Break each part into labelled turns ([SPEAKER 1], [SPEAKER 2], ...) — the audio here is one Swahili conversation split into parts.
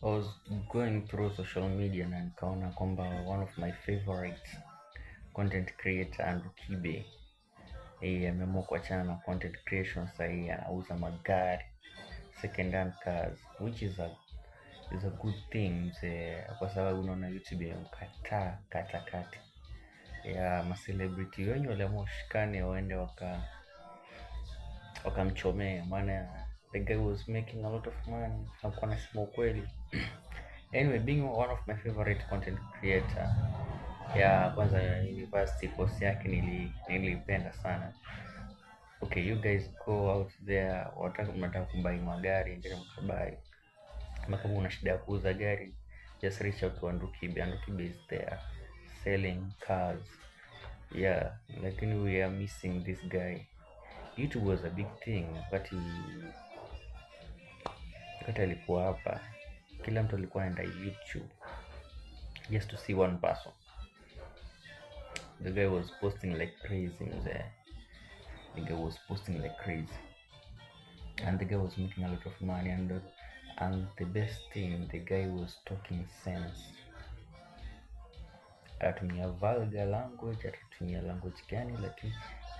[SPEAKER 1] I was going through social media na nikaona kwamba one of my favorite content creator Andrew Kibe ameamua kuachana na content creation. Sahii anauza magari second hand cars, which is a good thing kwa sababu unaona YouTube imemkataa katakati ya macelebrity wenye waliamua shikane waende wakamchomea, maana the guy was making a lot of money. Hakuwa nasema ukweli. Anyway, being one of my favorite content creator ya kwanza university course yake nilipenda sana. Okay, you guys go out there, mnataka kubai magari, ndio mkabai. Kama una shida ya kuuza gari, just reach out to Andrew Kibe. Andrew Kibe is there selling cars. Yeah, lakini we are missing this guy. YouTube was a big thing wakati alikuwa hapa, kila mtu alikuwa anaenda YouTube just to see one person. The guy was posting like crazy mzee. The guy was posting like crazy and the guy was making a lot of money, and the best thing, the guy was talking sense. Atatumia vulgar language, atatumia language gani, lakini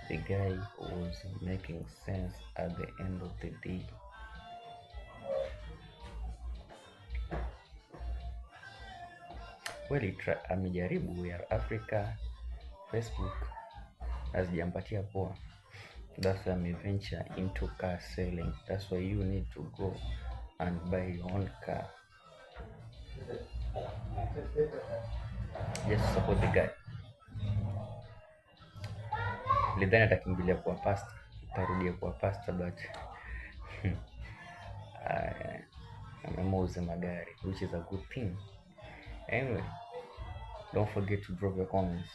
[SPEAKER 1] the guy was making sense at the end of the day. Well, amejaribu ya Africa, Facebook hazijampatia poa. That's why I'm venture into car selling. That's why you need to go and buy your own car. Just support the guy. Lidhani atakimbilia kuwa pastor, atarudia kuwa pastor, but ameuza magari, which is a good thing. Anyway, don't forget to drop your comments.